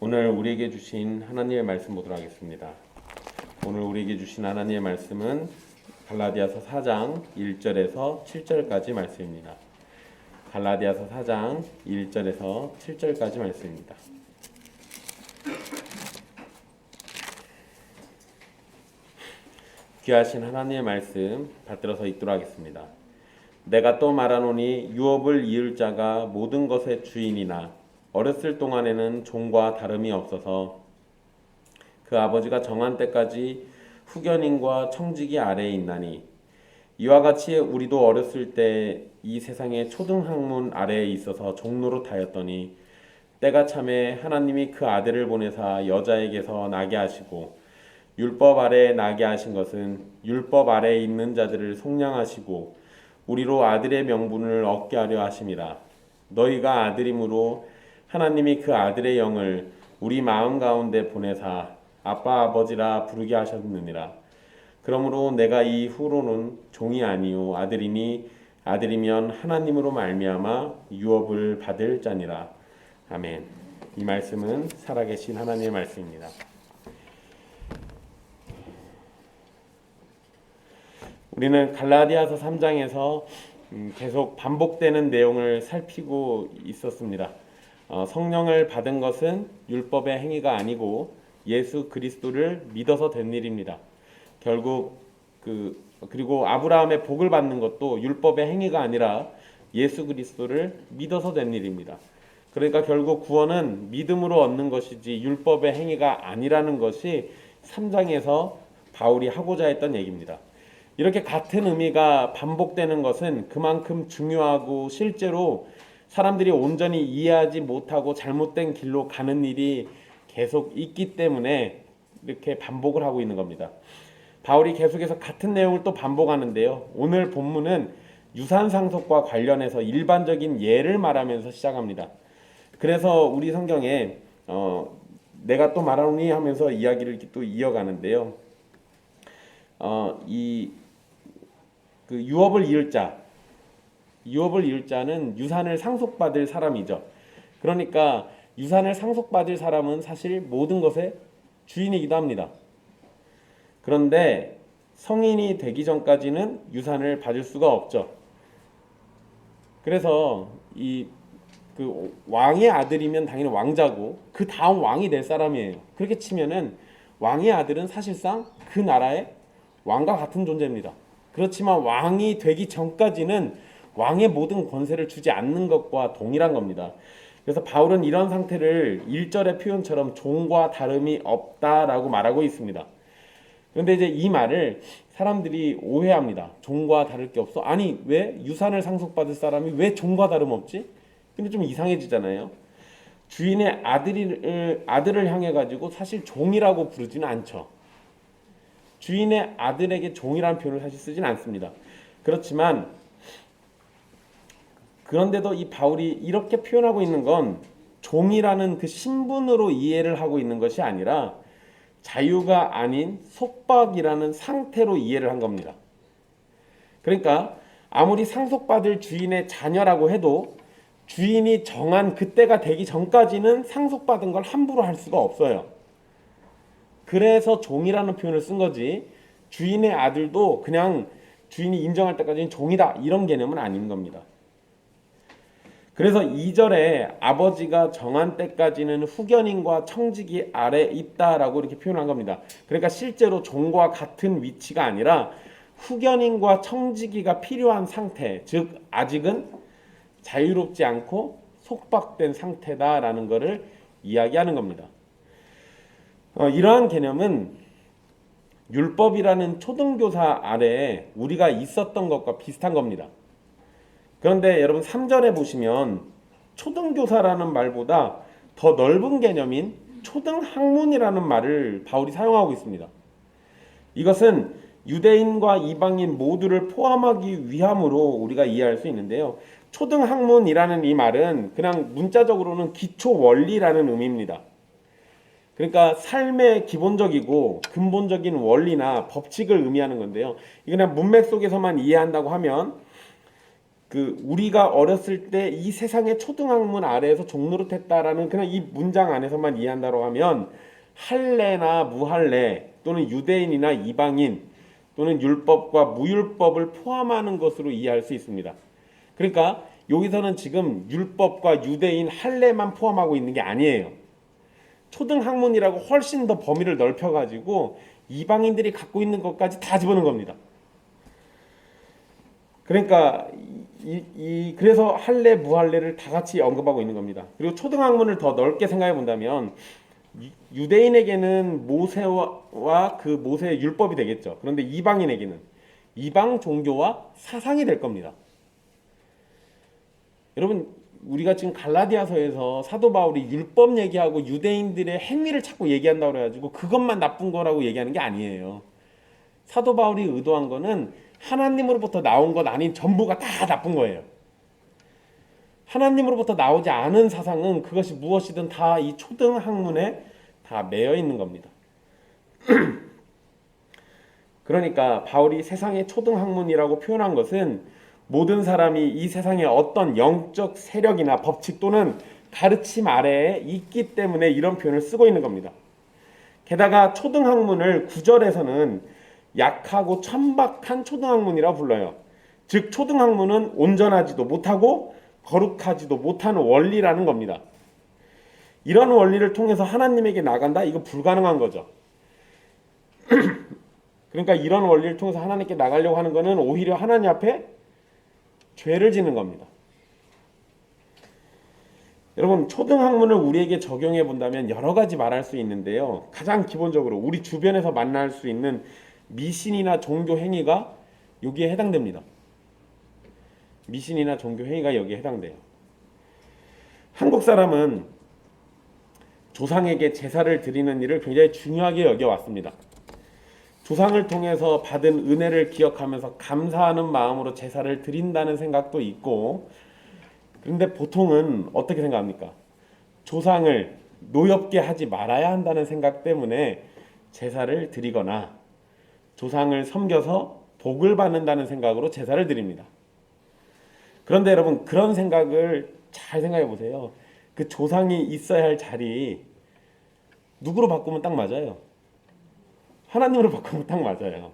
오늘 우리에게 주신 하나님의 말씀 보도록 하겠습니다. 오늘 우리에게 주신 하나님의 말씀은 갈라디아서 4장 1절에서 7절까지 말씀입니다. 갈라디아서 4장 1절에서 7절까지 말씀입니다. 귀하신 하나님의 말씀 받들어서 읽도록 하겠습니다. 내가 또 말하노니 유업을 이을 자가 모든 것의 주인이나 어렸을 동안에는 종과 다름이 없어서 그 아버지가 정한 때까지 후견인과 청지기 아래에 있나니 이와 같이 우리도 어렸을 때 이 세상의 초등학문 아래에 있어서 종노릇하였더니 때가 참에 하나님이 그 아들을 보내사 여자에게서 나게 하시고 율법 아래에 나게 하신 것은 율법 아래에 있는 자들을 속량하시고 우리로 아들의 명분을 얻게 하려 하심이라. 너희가 아들이므로 하나님이 그 아들의 영을 우리 마음 가운데 보내사 아빠 아버지라 부르게 하셨느니라. 그러므로 내가 이후로는 종이 아니요 아들이니 아들이면 하나님으로 말미암아 유업을 받을 자니라. 아멘. 이 말씀은 살아계신 하나님의 말씀입니다. 우리는 갈라디아서 3장에서 계속 반복되는 내용을 살피고 있었습니다. 성령을 받은 것은 율법의 행위가 아니고 예수 그리스도를 믿어서 된 일입니다. 결국 그리고 아브라함의 복을 받는 것도 율법의 행위가 아니라 예수 그리스도를 믿어서 된 일입니다. 그러니까 결국 구원은 믿음으로 얻는 것이지 율법의 행위가 아니라는 것이 3장에서 바울이 하고자 했던 얘기입니다. 이렇게 같은 의미가 반복되는 것은 그만큼 중요하고 실제로 사람들이 온전히 이해하지 못하고 잘못된 길로 가는 일이 계속 있기 때문에 이렇게 반복을 하고 있는 겁니다. 바울이 계속해서 같은 내용을 또 반복하는데요. 오늘 본문은 유산상속과 관련해서 일반적인 예를 말하면서 시작합니다. 그래서 우리 성경에 내가 또 말하노니 하면서 이야기를 이렇게 또 이어가는데요. 유업을 이을 자는 유산을 상속받을 사람이죠. 그러니까 유산을 상속받을 사람은 사실 모든 것의 주인이기도 합니다. 그런데 성인이 되기 전까지는 유산을 받을 수가 없죠. 그래서 왕의 아들이면 당연히 왕자고 그 다음 왕이 될 사람이에요. 그렇게 치면은 왕의 아들은 사실상 그 나라의 왕과 같은 존재입니다. 그렇지만 왕이 되기 전까지는 왕의 모든 권세를 주지 않는 것과 동일한 겁니다. 그래서 바울은 이런 상태를 1절의 표현처럼 종과 다름이 없다라고 말하고 있습니다. 그런데 이제 이 말을 사람들이 오해합니다. 종과 다를 게 없어? 아니, 왜 유산을 상속받을 사람이 왜 종과 다름 없지? 근데 좀 이상해지잖아요. 주인의 아들을 향해 가지고 사실 종이라고 부르지는 않죠. 주인의 아들에게 종이라는 표현을 사실 쓰진 않습니다. 그런데도 이 바울이 이렇게 표현하고 있는 건 종이라는 그 신분으로 이해를 하고 있는 것이 아니라 자유가 아닌 속박이라는 상태로 이해를 한 겁니다. 그러니까 아무리 상속받을 주인의 자녀라고 해도 주인이 정한 그때가 되기 전까지는 상속받은 걸 함부로 할 수가 없어요. 그래서 종이라는 표현을 쓴 거지 주인의 아들도 그냥 주인이 인정할 때까지는 종이다 이런 개념은 아닌 겁니다. 그래서 2절에 아버지가 정한 때까지는 후견인과 청지기 아래 있다라고 이렇게 표현한 겁니다. 그러니까 실제로 종과 같은 위치가 아니라 후견인과 청지기가 필요한 상태, 즉 아직은 자유롭지 않고 속박된 상태다라는 것을 이야기하는 겁니다. 이러한 개념은 율법이라는 초등교사 아래에 우리가 있었던 것과 비슷한 겁니다. 그런데 여러분 3절에 보시면 초등교사라는 말보다 더 넓은 개념인 초등학문이라는 말을 바울이 사용하고 있습니다. 이것은 유대인과 이방인 모두를 포함하기 위함으로 우리가 이해할 수 있는데요. 초등학문이라는 이 말은 그냥 문자적으로는 기초 원리라는 의미입니다. 그러니까 삶의 기본적이고 근본적인 원리나 법칙을 의미하는 건데요. 이거 그냥 문맥 속에서만 이해한다고 하면 우리가 어렸을 때 이 세상의 초등학문 아래에서 종노릇했다라는 그냥 이 문장 안에서만 이해한다고 하면 할례나 무할례 또는 유대인이나 이방인 또는 율법과 무율법을 포함하는 것으로 이해할 수 있습니다. 그러니까 여기서는 지금 율법과 유대인 할례만 포함하고 있는 게 아니에요. 초등학문이라고 훨씬 더 범위를 넓혀가지고 이방인들이 갖고 있는 것까지 다 집어넣은 겁니다. 그러니까 그래서 할례 무할례를 다 같이 언급하고 있는 겁니다. 그리고 초등학문을 더 넓게 생각해 본다면 유대인에게는 모세와 그 모세의 율법이 되겠죠. 그런데 이방인에게는 이방 종교와 사상이 될 겁니다. 여러분, 우리가 지금 갈라디아서에서 사도 바울이 율법 얘기하고 유대인들의 행위를 자꾸 얘기한다고 그래가지고 그것만 나쁜 거라고 얘기하는 게 아니에요. 사도 바울이 의도한 거는 하나님으로부터 나온 것 아닌 전부가 다 나쁜 거예요. 하나님으로부터 나오지 않은 사상은 그것이 무엇이든 다 이 초등학문에 다 매여 있는 겁니다. 그러니까 바울이 세상의 초등학문이라고 표현한 것은 모든 사람이 이 세상에 어떤 영적 세력이나 법칙 또는 가르침 아래에 있기 때문에 이런 표현을 쓰고 있는 겁니다. 게다가 초등학문을 구절에서는 약하고 천박한 초등학문이라 불러요. 즉 초등학문은 온전하지도 못하고 거룩하지도 못하는 원리라는 겁니다. 이런 원리를 통해서 하나님에게 나간다? 이거 불가능한 거죠. 그러니까 이런 원리를 통해서 하나님께 나가려고 하는 것은 오히려 하나님 앞에 죄를 짓는 겁니다. 여러분, 초등학문을 우리에게 적용해 본다면 여러 가지 말할 수 있는데요. 가장 기본적으로 우리 주변에서 만날 수 있는 미신이나 종교 행위가 여기에 해당됩니다. 미신이나 종교 행위가 여기에 해당돼요. 한국 사람은 조상에게 제사를 드리는 일을 굉장히 중요하게 여겨왔습니다. 조상을 통해서 받은 은혜를 기억하면서 감사하는 마음으로 제사를 드린다는 생각도 있고, 그런데 보통은 어떻게 생각합니까? 조상을 노엽게 하지 말아야 한다는 생각 때문에 제사를 드리거나 조상을 섬겨서 복을 받는다는 생각으로 제사를 드립니다. 그런데 여러분, 그런 생각을 잘 생각해 보세요. 그 조상이 있어야 할 자리 누구로 바꾸면 딱 맞아요? 하나님으로 바꾸면 딱 맞아요.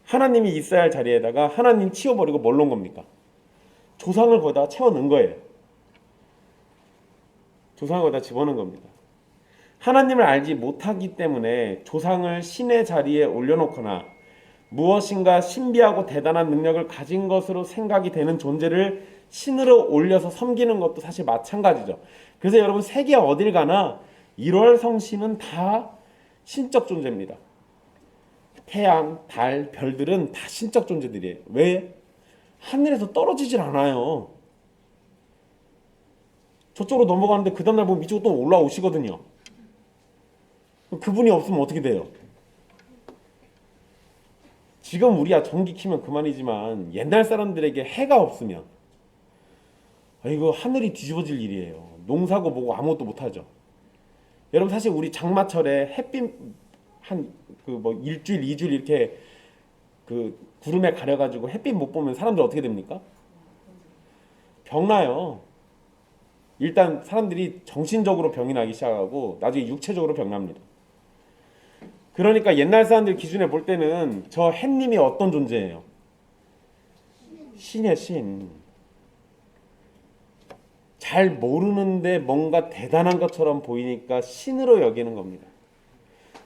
하나님이 있어야 할 자리에다가 하나님 치워버리고 뭘 놓은 겁니까? 조상을 거기다 채워 넣은 거예요. 조상을 거기다 집어넣은 겁니다. 하나님을 알지 못하기 때문에 조상을 신의 자리에 올려놓거나 무엇인가 신비하고 대단한 능력을 가진 것으로 생각이 되는 존재를 신으로 올려서 섬기는 것도 사실 마찬가지죠. 그래서 여러분, 세계 어딜 가나 1월 성신은 다 신적 존재입니다. 태양, 달, 별들은 다 신적 존재들이에요. 왜? 하늘에서 떨어지질 않아요. 저쪽으로 넘어가는데 그 다음날 보면 이쪽으로 또 올라오시거든요. 그분이 없으면 어떻게 돼요? 지금 우리야 전기 키면 그만이지만 옛날 사람들에게 해가 없으면 이거 하늘이 뒤집어질 일이에요. 농사고 뭐고 아무것도 못하죠. 여러분, 사실 우리 장마철에 햇빛 한 일주일, 2주일 이렇게 구름에 가려가지고 햇빛 못 보면 사람들 어떻게 됩니까? 병나요. 일단 사람들이 정신적으로 병이 나기 시작하고 나중에 육체적으로 병납니다. 그러니까 옛날 사람들 기준에 볼 때는 저 햇님이 어떤 존재예요? 신이에요, 신. 잘 모르는데 뭔가 대단한 것처럼 보이니까 신으로 여기는 겁니다.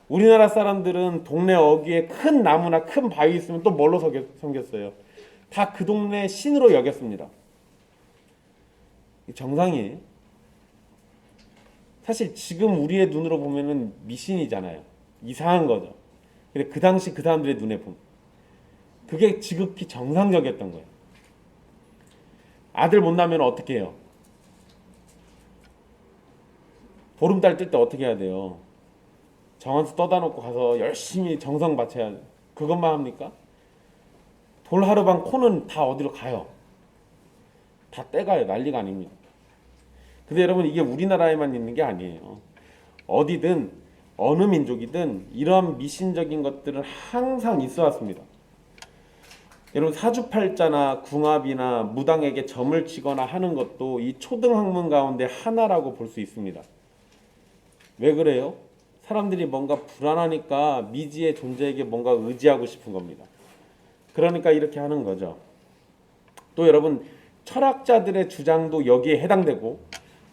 우리나라 사람들은 동네 어귀에 큰 나무나 큰 바위 있으면 또 뭘로 섬겼어요? 다 그 동네 신으로 여겼습니다. 정상이에요. 사실 지금 우리의 눈으로 보면은 미신이잖아요. 이상한 거죠. 근데 그 당시 그 사람들의 눈에 보면 그게 지극히 정상적이었던 거예요. 아들 못 낳으면 어떻게 해요? 보름달 뜰 때 어떻게 해야 돼요? 정한수 떠다 놓고 가서 열심히 정성 바쳐야 돼요. 그것만 합니까? 돌하루방 코는 다 어디로 가요? 다 떼가요. 난리가 아닙니다. 근데 여러분, 이게 우리나라에만 있는 게 아니에요. 어디든 어느 민족이든 이러한 미신적인 것들은 항상 있어 왔습니다. 여러분 사주팔자나 궁합이나 무당에게 점을 치거나 하는 것도 이 초등학문 가운데 하나라고 볼 수 있습니다. 왜 그래요? 사람들이 뭔가 불안하니까 미지의 존재에게 뭔가 의지하고 싶은 겁니다. 그러니까 이렇게 하는 거죠. 또 여러분 철학자들의 주장도 여기에 해당되고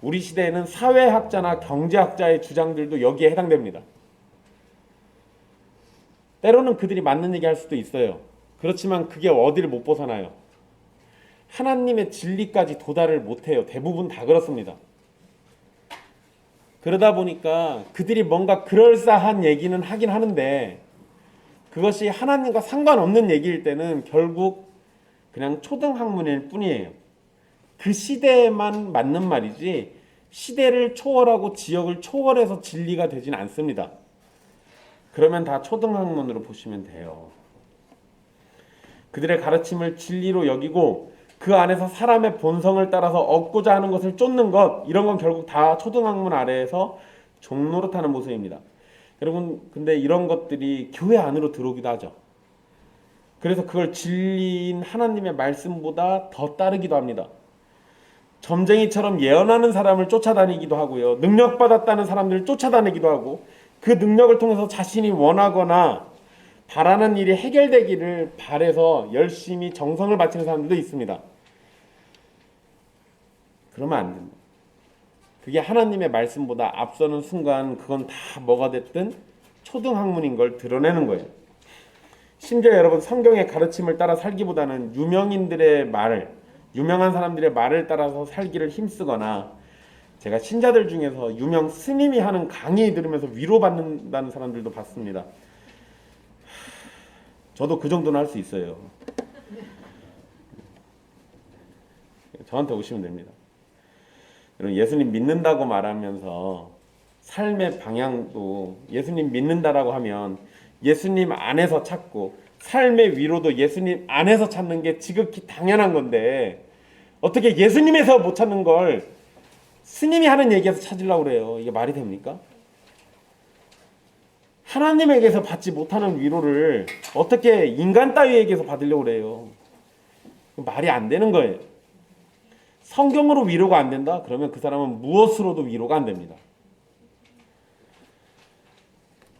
우리 시대에는 사회학자나 경제학자의 주장들도 여기에 해당됩니다. 때로는 그들이 맞는 얘기 할 수도 있어요. 그렇지만 그게 어디를 못 벗어나요. 하나님의 진리까지 도달을 못해요. 대부분 다 그렇습니다. 그러다 보니까 그들이 뭔가 그럴싸한 얘기는 하긴 하는데 그것이 하나님과 상관없는 얘기일 때는 결국 그냥 초등학문일 뿐이에요. 그 시대에만 맞는 말이지 시대를 초월하고 지역을 초월해서 진리가 되진 않습니다. 그러면 다 초등학문으로 보시면 돼요. 그들의 가르침을 진리로 여기고 그 안에서 사람의 본성을 따라서 얻고자 하는 것을 쫓는 것, 이런 건 결국 다 초등학문 아래에서 종노릇하는 모습입니다. 여러분 근데 이런 것들이 교회 안으로 들어오기도 하죠. 그래서 그걸 진리인 하나님의 말씀보다 더 따르기도 합니다. 점쟁이처럼 예언하는 사람을 쫓아다니기도 하고요. 능력받았다는 사람들을 쫓아다니기도 하고 그 능력을 통해서 자신이 원하거나 바라는 일이 해결되기를 바라서 열심히 정성을 바치는 사람들도 있습니다. 그러면 안 됩니다. 그게 하나님의 말씀보다 앞서는 순간 그건 다 뭐가 됐든 초등학문인 걸 드러내는 거예요. 심지어 여러분 성경의 가르침을 따라 살기보다는 유명인들의 말을, 유명한 사람들의 말을 따라서 살기를 힘쓰거나 제가 신자들 중에서 유명 스님이 하는 강의 들으면서 위로받는다는 사람들도 봤습니다. 저도 그 정도는 할 수 있어요. 저한테 오시면 됩니다. 여러분 예수님 믿는다고 말하면서 삶의 방향도 예수님 믿는다라고 하면 예수님 안에서 찾고 삶의 위로도 예수님 안에서 찾는 게 지극히 당연한 건데 어떻게 예수님에서 못 찾는 걸 스님이 하는 얘기에서 찾으려고 그래요. 이게 말이 됩니까? 하나님에게서 받지 못하는 위로를 어떻게 인간 따위에게서 받으려고 그래요. 말이 안 되는 거예요. 성경으로 위로가 안 된다? 그러면 그 사람은 무엇으로도 위로가 안 됩니다.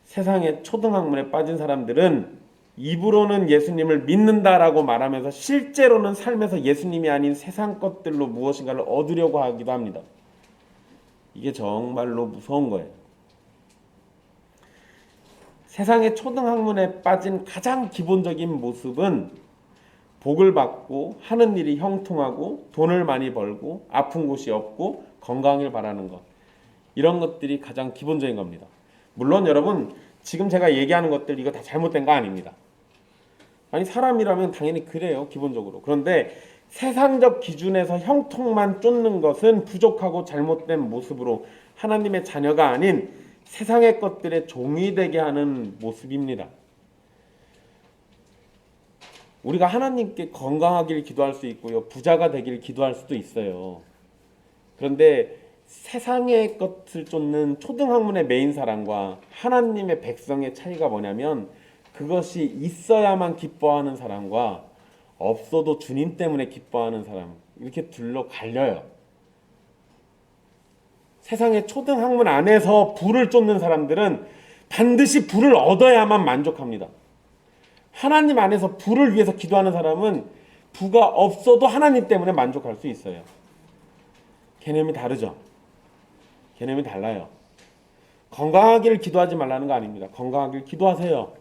세상의 초등학문에 빠진 사람들은 입으로는 예수님을 믿는다라고 말하면서 실제로는 삶에서 예수님이 아닌 세상 것들로 무엇인가를 얻으려고 하기도 합니다. 이게 정말로 무서운 거예요. 세상의 초등학문에 빠진 가장 기본적인 모습은 복을 받고 하는 일이 형통하고 돈을 많이 벌고 아픈 곳이 없고 건강을 바라는 것, 이런 것들이 가장 기본적인 겁니다. 물론 여러분 지금 제가 얘기하는 것들 이거 다 잘못된 거 아닙니다. 아니 사람이라면 당연히 그래요, 기본적으로. 그런데 세상적 기준에서 형통만 쫓는 것은 부족하고 잘못된 모습으로 하나님의 자녀가 아닌 세상의 것들에 종이 되게 하는 모습입니다. 우리가 하나님께 건강하길 기도할 수 있고요, 부자가 되길 기도할 수도 있어요. 그런데 세상의 것을 쫓는 초등학문의 메인 사람과 하나님의 백성의 차이가 뭐냐면 그것이 있어야만 기뻐하는 사람과 없어도 주님 때문에 기뻐하는 사람, 이렇게 둘로 갈려요. 세상의 초등학문 안에서 부를 쫓는 사람들은 반드시 부를 얻어야만 만족합니다. 하나님 안에서 부를 위해서 기도하는 사람은 부가 없어도 하나님 때문에 만족할 수 있어요. 개념이 다르죠. 개념이 달라요. 건강하기를 기도하지 말라는 거 아닙니다. 건강하기를 기도하세요.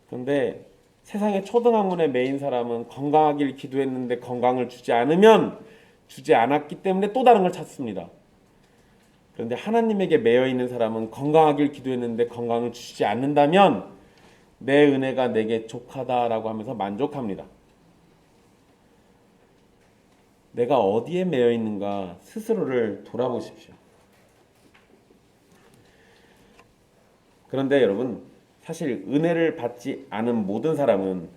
그런데 세상의 초등학문의 메인 사람은 건강하기를 기도했는데 건강을 주지 않으면 주지 않았기 때문에 또 다른 걸 찾습니다. 그런데 하나님에게 매여 있는 사람은 건강하길 기도했는데 건강을 주시지 않는다면 내 은혜가 내게 족하다라고 하면서 만족합니다. 내가 어디에 매여 있는가 스스로를 돌아보십시오. 그런데 여러분 사실 은혜를 받지 않은 모든 사람은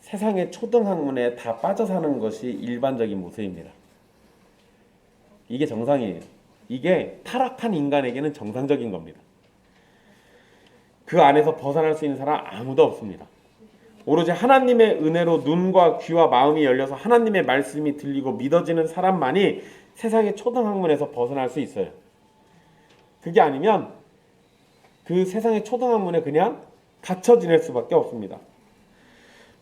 세상의 초등학문에 다 빠져 사는 것이 일반적인 모습입니다. 이게 정상이에요. 이게 타락한 인간에게는 정상적인 겁니다. 그 안에서 벗어날 수 있는 사람 아무도 없습니다. 오로지 하나님의 은혜로 눈과 귀와 마음이 열려서 하나님의 말씀이 들리고 믿어지는 사람만이 세상의 초등학문에서 벗어날 수 있어요. 그게 아니면 그 세상의 초등학문에 그냥 갇혀 지낼 수밖에 없습니다.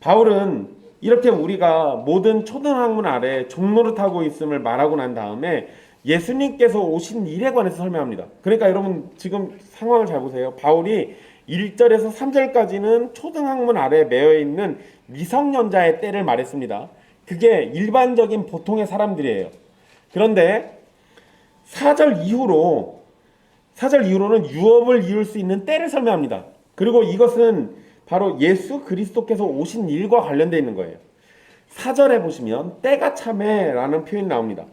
바울은 이렇게 우리가 모든 초등학문 아래 종노릇하고 있음을 말하고 난 다음에 예수님께서 오신 일에 관해서 설명합니다. 그러니까 여러분 지금 상황을 잘 보세요. 바울이 1절에서 3절까지는 초등학문 아래 매여 있는 미성년자의 때를 말했습니다. 그게 일반적인 보통의 사람들이에요. 그런데 4절 이후로는 유업을 이룰 수 있는 때를 설명합니다. 그리고 이것은 바로 예수 그리스도께서 오신 일과 관련되어 있는 거예요. 4절에 보시면 때가 참에라는 표현이 나옵니다.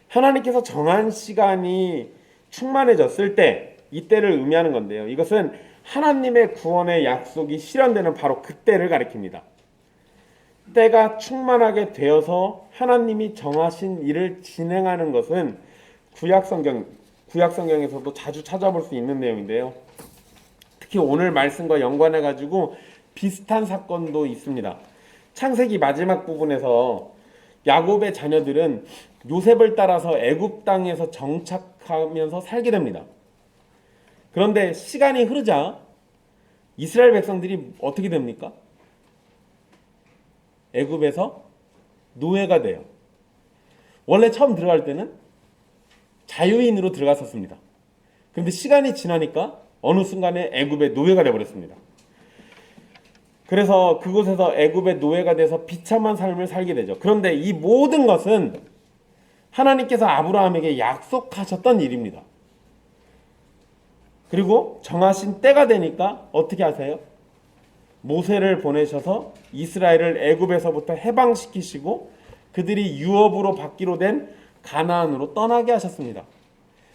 하나님께서 정한 시간이 충만해졌을 때, 이때를 의미하는 건데요. 이것은 하나님의 구원의 약속이 실현되는 바로 그때를 가리킵니다. 때가 충만하게 되어서 하나님이 정하신 일을 진행하는 것은 구약성경에서도 자주 찾아볼 수 있는 내용인데요. 특히 오늘 말씀과 연관해 가지고 비슷한 사건도 있습니다. 창세기 마지막 부분에서 야곱의 자녀들은 요셉을 따라서 애굽 땅에서 정착하면서 살게 됩니다. 그런데 시간이 흐르자 이스라엘 백성들이 어떻게 됩니까? 애굽에서 노예가 돼요. 원래 처음 들어갈 때는 자유인으로 들어갔었습니다. 그런데 시간이 지나니까 어느 순간에 애굽의 노예가 되어버렸습니다. 그래서 그곳에서 애굽의 노예가 돼서 비참한 삶을 살게 되죠. 그런데 이 모든 것은 하나님께서 아브라함에게 약속하셨던 일입니다. 그리고 정하신 때가 되니까 어떻게 하세요? 모세를 보내셔서 이스라엘을 애굽에서부터 해방시키시고 그들이 유업으로 받기로 된 가나안으로 떠나게 하셨습니다.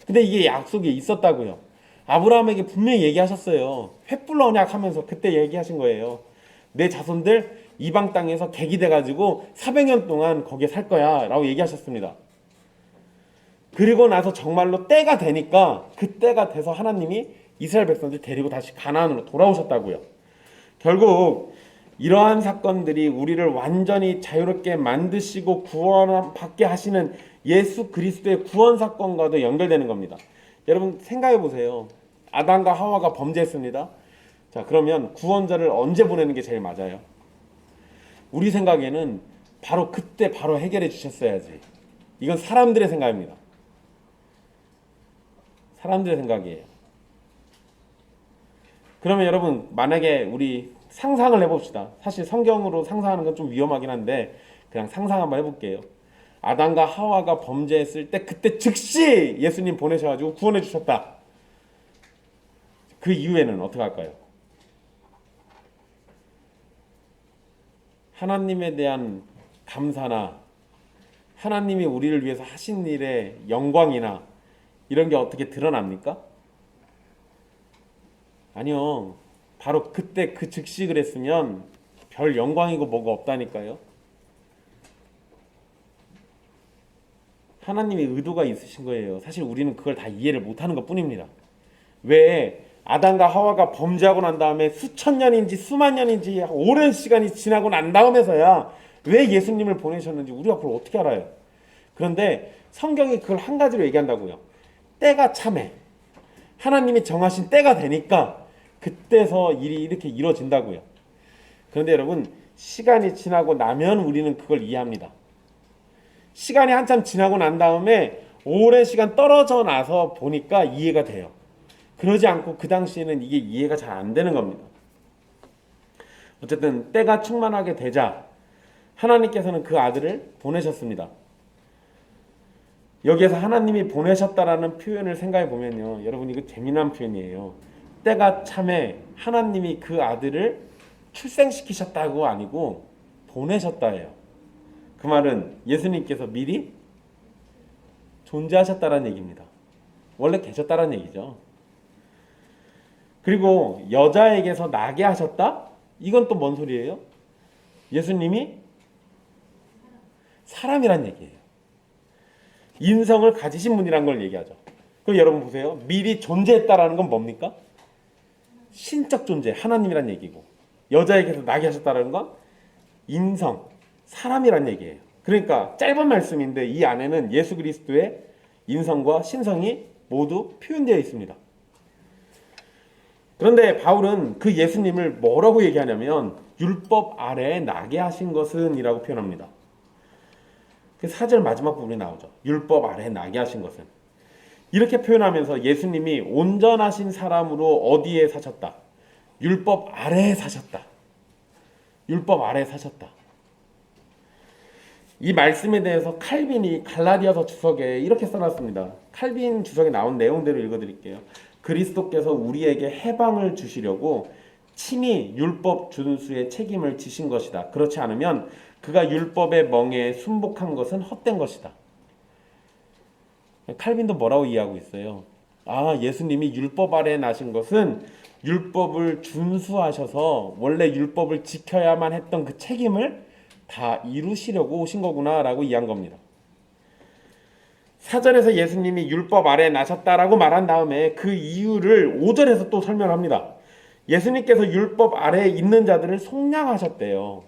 근데 이게 약속이 있었다고요. 아브라함에게 분명히 얘기하셨어요. 횃불 언약 하면서 그때 얘기하신 거예요. 내 자손들 이방 땅에서 객이돼가지고 400년 동안 거기에 살 거야 라고 얘기하셨습니다. 그리고 나서 정말로 때가 되니까 그때가 돼서 하나님이 이스라엘 백성들 데리고 다시 가나안으로 돌아오셨다고요. 결국 이러한 사건들이 우리를 완전히 자유롭게 만드시고 구원받게 하시는 예수 그리스도의 구원 사건과도 연결되는 겁니다. 여러분 생각해 보세요. 아담과 하와가 범죄했습니다. 자, 그러면 구원자를 언제 보내는 게 제일 맞아요? 우리 생각에는 바로 그때 바로 해결해 주셨어야지. 이건 사람들의 생각입니다. 사람들의 생각이에요. 그러면 여러분 만약에 우리 상상을 해봅시다. 사실 성경으로 상상하는 건 좀 위험하긴 한데 그냥 상상 한번 해볼게요. 아담과 하와가 범죄했을 때 그때 즉시 예수님 보내셔가지고 구원해 주셨다. 그 이후에는 어떻게 할까요? 하나님에 대한 감사나 하나님이 우리를 위해서 하신 일의 영광이나 이런 게 어떻게 드러납니까? 아니요. 바로 그때 그 즉시 그랬으면 별 영광이고 뭐가 없다니까요. 하나님의 의도가 있으신 거예요. 사실 우리는 그걸 다 이해를 못하는 것 뿐입니다. 왜 아담과 하와가 범죄하고 난 다음에 수천 년인지 수만 년인지 오랜 시간이 지나고 난 다음에서야 왜 예수님을 보내셨는지 우리가 그걸 어떻게 알아요? 그런데 성경이 그걸 한 가지로 얘기한다고요. 때가 참해. 하나님이 정하신 때가 되니까 그때서 일이 이렇게 이루어진다고요. 그런데 여러분 시간이 지나고 나면 우리는 그걸 이해합니다. 시간이 한참 지나고 난 다음에 오랜 시간 떨어져 나서 보니까 이해가 돼요. 그러지 않고 그 당시에는 이게 이해가 잘 안 되는 겁니다. 어쨌든 때가 충만하게 되자 하나님께서는 그 아들을 보내셨습니다. 여기에서 하나님이 보내셨다라는 표현을 생각해 보면요. 여러분 이거 재미난 표현이에요. 때가 참에 하나님이 그 아들을 출생시키셨다고 아니고 보내셨다예요. 그 말은 예수님께서 미리 존재하셨다라는 얘기입니다. 원래 계셨다라는 얘기죠. 그리고 여자에게서 나게 하셨다? 이건 또 뭔 소리예요? 예수님이 사람이란 얘기예요. 인성을 가지신 분이란 걸 얘기하죠. 그럼 여러분 보세요. 미리 존재했다라는 건 뭡니까? 신적 존재, 하나님이란 얘기고. 여자에게서 나게 하셨다는 건 인성, 사람이란 얘기예요. 그러니까 짧은 말씀인데 이 안에는 예수 그리스도의 인성과 신성이 모두 표현되어 있습니다. 그런데 바울은 그 예수님을 뭐라고 얘기하냐면 율법 아래에 나게 하신 것은 이라고 표현합니다. 그 4절 마지막 부분이 나오죠. 율법 아래에 나게 하신 것은. 이렇게 표현하면서 예수님이 온전하신 사람으로 어디에 사셨다? 율법 아래에 사셨다. 율법 아래에 사셨다. 이 말씀에 대해서 칼빈이 갈라디아서 주석에 이렇게 써놨습니다. 칼빈 주석에 나온 내용대로 읽어드릴게요. 그리스도께서 우리에게 해방을 주시려고 친히 율법 준수의 책임을 지신 것이다. 그렇지 않으면 그가 율법의 멍에에 순복한 것은 헛된 것이다. 칼빈도 뭐라고 이해하고 있어요? 예수님이 율법 아래에 나신 것은 율법을 준수하셔서 원래 율법을 지켜야만 했던 그 책임을 다 이루시려고 오신 거구나 라고 이해한 겁니다. 사절에서 예수님이 율법 아래에 나셨다라고 말한 다음에 그 이유를 5절에서 또 설명합니다. 예수님께서 율법 아래에 있는 자들을 속량하셨대요.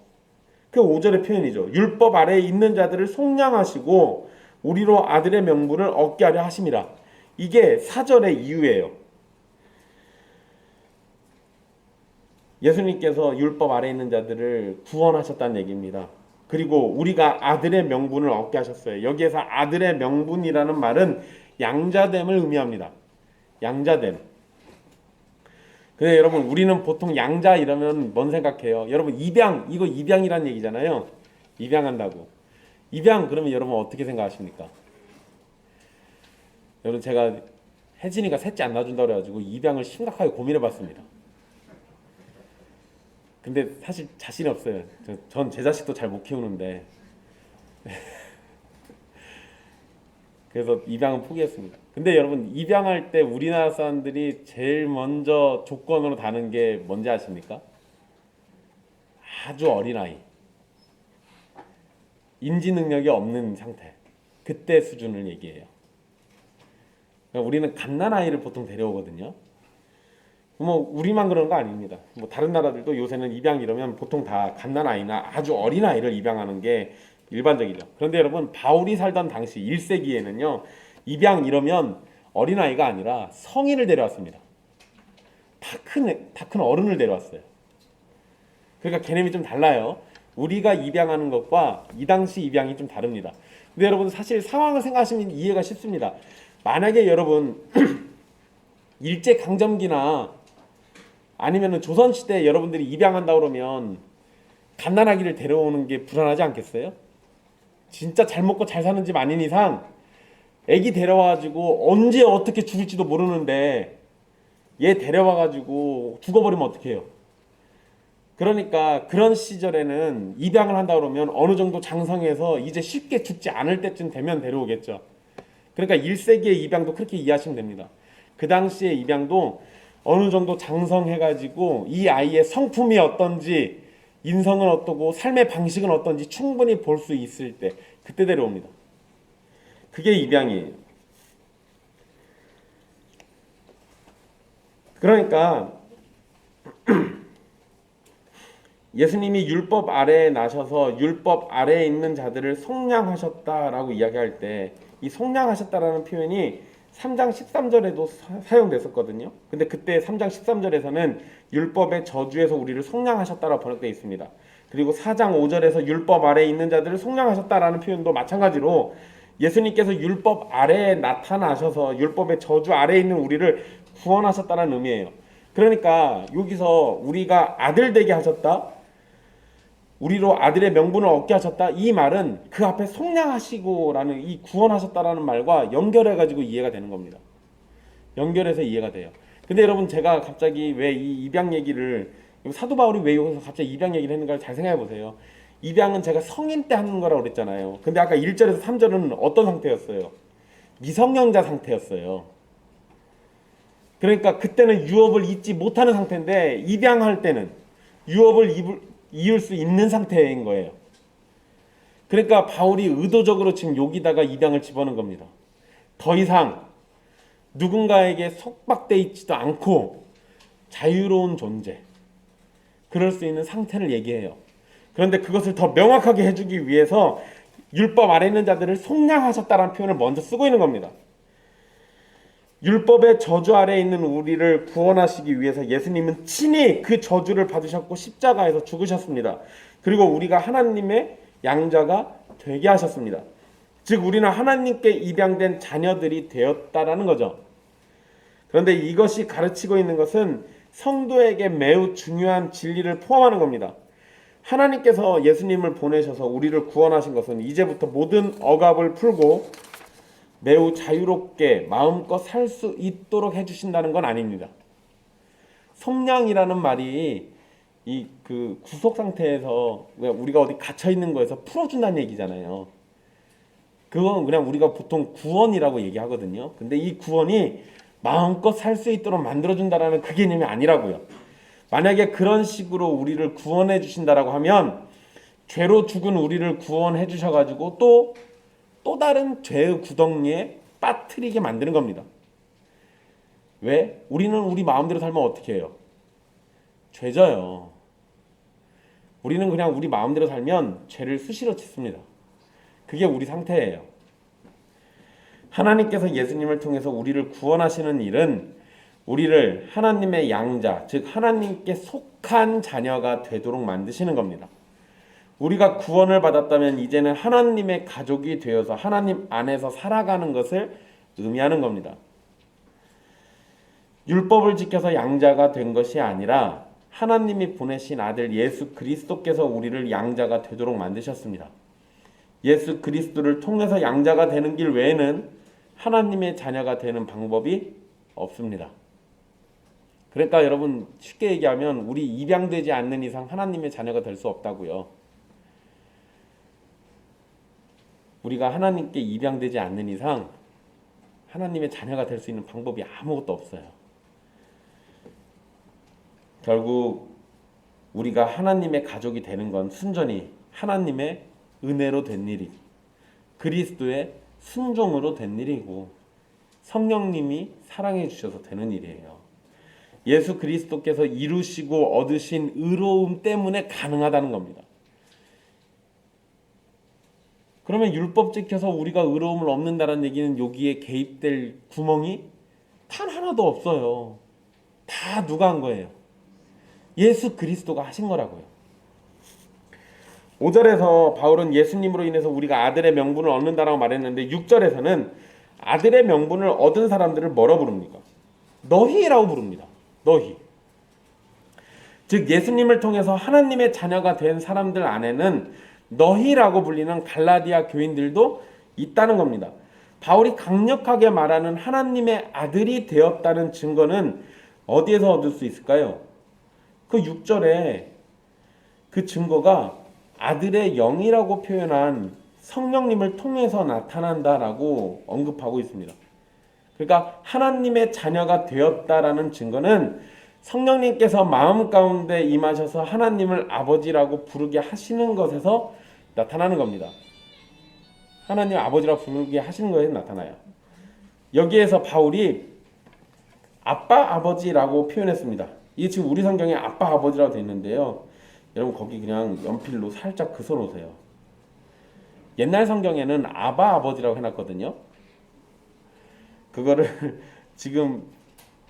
그 5절의 표현이죠. 율법 아래에 있는 자들을 속량하시고 우리로 아들의 명분을 얻게 하려 하심이라. 이게 4절의 이유예요. 예수님께서 율법 아래에 있는 자들을 구원하셨다는 얘기입니다. 그리고 우리가 아들의 명분을 얻게 하셨어요. 여기에서 아들의 명분이라는 말은 양자됨을 의미합니다. 양자됨. 근데 여러분 우리는 보통 양자 이러면 뭔 생각해요? 여러분 입양, 이거 입양이란 얘기잖아요. 입양한다고. 입양 그러면 여러분 어떻게 생각하십니까? 여러분 제가 혜진이가 셋째 안 낳아준다고 그래가지고 입양을 심각하게 고민해봤습니다. 근데 사실 자신이 없어요. 전 제 자식도 잘 못 키우는데 그래서 입양은 포기했습니다. 근데 여러분 입양할 때 우리나라 사람들이 제일 먼저 조건으로 다는 게 뭔지 아십니까? 아주 어린아이, 인지 능력이 없는 상태, 그때 수준을 얘기해요. 그러니까 우리는 갓난아이를 보통 데려오거든요. 우리만 그런 거 아닙니다. 다른 나라들도 요새는 입양 이러면 보통 다 갓난아이나 아주 어린아이를 입양하는 게 일반적이죠. 그런데 여러분 바울이 살던 당시 1세기에는요 입양 이러면 어린아이가 아니라 성인을 데려왔습니다. 다 큰 어른을 데려왔어요. 그러니까 개념이 좀 달라요. 우리가 입양하는 것과 이 당시 입양이 좀 다릅니다. 근데 여러분 사실 상황을 생각하시면 이해가 쉽습니다. 만약에 여러분 일제강점기나 아니면은 조선시대에 여러분들이 입양한다 그러면 갓난아기를 데려오는 게 불안하지 않겠어요? 진짜 잘 먹고 잘 사는 집 아닌 이상 애기 데려와가지고 언제 어떻게 죽을지도 모르는데 얘 데려와가지고 죽어버리면 어떡해요? 그러니까 그런 시절에는 입양을 한다 그러면 어느 정도 장성해서 이제 쉽게 죽지 않을 때쯤 되면 데려오겠죠. 그러니까 1세기의 입양도 그렇게 이해하시면 됩니다. 그 당시의 입양도 어느 정도 장성해가지고 이 아이의 성품이 어떤지, 인성은 어떠고 삶의 방식은 어떤지 충분히 볼 수 있을 때 그때 데려옵니다. 그게 입양이에요. 그러니까 예수님이 율법 아래에 나셔서 율법 아래에 있는 자들을 속량하셨다라고 이야기할 때 이 속량하셨다라는 표현이 3장 13절에도 사용됐었거든요. 근데 그때 3장 13절에서는 율법의 저주에서 우리를 속량하셨다라고 번역되어 있습니다. 그리고 4장 5절에서 율법 아래에 있는 자들을 속량하셨다라는 표현도 마찬가지로 예수님께서 율법 아래에 나타나셔서 율법의 저주 아래에 있는 우리를 구원하셨다는 의미예요. 그러니까 여기서 우리가 아들 되게 하셨다, 우리로 아들의 명분을 얻게 하셨다, 이 말은 그 앞에 속량하시고라는 이 구원하셨다라는 말과 연결해가지고 이해가 되는 겁니다. 연결해서 이해가 돼요. 근데 여러분 제가 갑자기 왜 이 입양 얘기를, 사도 바울이 왜 여기서 갑자기 입양 얘기를 했는가를 잘 생각해 보세요. 입양은 제가 성인 때 하는 거라고 그랬잖아요. 근데 아까 1절에서 3절은 어떤 상태였어요? 미성년자 상태였어요. 그러니까 그때는 유업을 잊지 못하는 상태인데 입양할 때는 유업을 이을 수 있는 상태인 거예요. 그러니까 바울이 의도적으로 지금 여기다가 입양을 집어넣은 겁니다. 더 이상 누군가에게 속박돼 있지도 않고 자유로운 존재, 그럴 수 있는 상태를 얘기해요. 그런데 그것을 더 명확하게 해주기 위해서 율법 아래 있는 자들을 속량하셨다라는 표현을 먼저 쓰고 있는 겁니다. 율법의 저주 아래에 있는 우리를 구원하시기 위해서 예수님은 친히 그 저주를 받으셨고 십자가에서 죽으셨습니다. 그리고 우리가 하나님의 양자가 되게 하셨습니다. 즉 우리는 하나님께 입양된 자녀들이 되었다라는 거죠. 그런데 이것이 가르치고 있는 것은 성도에게 매우 중요한 진리를 포함하는 겁니다. 하나님께서 예수님을 보내셔서 우리를 구원하신 것은 이제부터 모든 억압을 풀고 매우 자유롭게 마음껏 살 수 있도록 해주신다는 건 아닙니다. 속량이라는 말이 이 그 구속 상태에서 우리가 어디 갇혀 있는 거에서 풀어준다는 얘기잖아요. 그건 그냥 우리가 보통 구원이라고 얘기하거든요. 근데 이 구원이 마음껏 살 수 있도록 만들어준다라는 그 개념이 아니라고요. 만약에 그런 식으로 우리를 구원해 주신다라고 하면 죄로 죽은 우리를 구원해 주셔가지고 또 다른 죄의 구덩이에 빠뜨리게 만드는 겁니다. 왜? 우리는 우리 마음대로 살면 어떻게 해요? 죄져요. 우리는 그냥 우리 마음대로 살면 죄를 수시로 짓습니다. 그게 우리 상태예요. 하나님께서 예수님을 통해서 우리를 구원하시는 일은 우리를 하나님의 양자, 즉 하나님께 속한 자녀가 되도록 만드시는 겁니다. 우리가 구원을 받았다면 이제는 하나님의 가족이 되어서 하나님 안에서 살아가는 것을 의미하는 겁니다. 율법을 지켜서 양자가 된 것이 아니라 하나님이 보내신 아들 예수 그리스도께서 우리를 양자가 되도록 만드셨습니다. 예수 그리스도를 통해서 양자가 되는 길 외에는 하나님의 자녀가 되는 방법이 없습니다. 그러니까 여러분 쉽게 얘기하면 우리 입양되지 않는 이상 하나님의 자녀가 될 수 없다고요. 우리가 하나님께 입양되지 않는 이상 하나님의 자녀가 될 수 있는 방법이 아무것도 없어요. 결국 우리가 하나님의 가족이 되는 건 순전히 하나님의 은혜로 된 일이, 그리스도의 순종으로 된 일이고 성령님이 사랑해 주셔서 되는 일이에요. 예수 그리스도께서 이루시고 얻으신 의로움 때문에 가능하다는 겁니다. 그러면 율법 지켜서 우리가 의로움을 얻는다는 얘기는 여기에 개입될 구멍이 단 하나도 없어요. 다 누가 한 거예요? 예수 그리스도가 하신 거라고요. 5절에서 바울은 예수님으로 인해서 우리가 아들의 명분을 얻는다라고 말했는데 6절에서는 아들의 명분을 얻은 사람들을 뭐라 부릅니까? 너희라고 부릅니다. 너희. 즉 예수님을 통해서 하나님의 자녀가 된 사람들 안에는 너희라고 불리는 갈라디아 교인들도 있다는 겁니다. 바울이 강력하게 말하는 하나님의 아들이 되었다는 증거는 어디에서 얻을 수 있을까요? 그 6절에 그 증거가 아들의 영이라고 표현한 성령님을 통해서 나타난다라고 언급하고 있습니다. 그러니까 하나님의 자녀가 되었다라는 증거는 성령님께서 마음 가운데 임하셔서 하나님을 아버지라고 부르게 하시는 것에서 나타나는 겁니다. 하나님 아버지라고 부르게 하시는 것에서 나타나요. 여기에서 바울이 아빠 아버지라고 표현했습니다. 이게 지금 우리 성경에 아빠 아버지라고 되어 있는데요. 여러분 거기 그냥 연필로 살짝 그서 놓으세요. 옛날 성경에는 아바 아버지라고 해놨거든요. 그거를 지금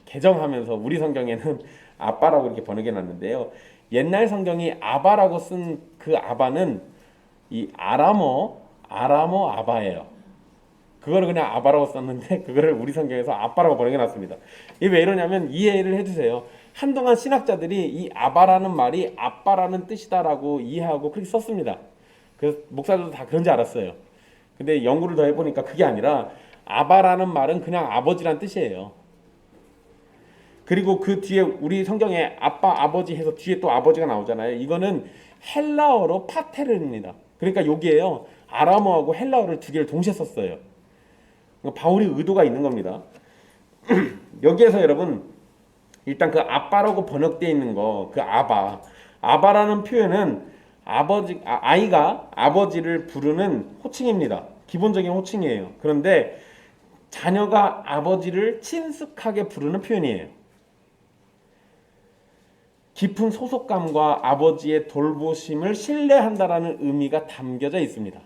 개정하면서 우리 성경에는 아빠라고 이렇게 번역해놨는데요. 옛날 성경이 아바라고 쓴 그 아바는 이 아람어 아바예요. 그거를 그냥 아바라고 썼는데 그거를 우리 성경에서 아빠라고 번역해놨습니다. 이게 왜 이러냐면 이해를 해주세요. 한동안 신학자들이 이 아바라는 말이 아빠라는 뜻이다라고 이해하고 그렇게 썼습니다. 그래서 목사들도 다 그런 줄 알았어요. 근데 연구를 더 해보니까 그게 아니라 아바라는 말은 그냥 아버지란 뜻이에요. 그리고 그 뒤에 우리 성경에 아빠 아버지 해서 뒤에 또 아버지가 나오잖아요. 이거는 헬라어로 파테르입니다. 그러니까 여기에요 아람어하고 헬라어를 두 개를 동시에 썼어요. 바울이 의도가 있는 겁니다. 여기에서 여러분 일단 그 아빠라고 번역되어 있는 거, 그 아바라는 표현은 아이가 아버지를 부르는 호칭입니다. 기본적인 호칭이에요. 그런데 자녀가 아버지를 친숙하게 부르는 표현이에요. 깊은 소속감과 아버지의 돌보심을 신뢰한다라는 의미가 담겨져 있습니다.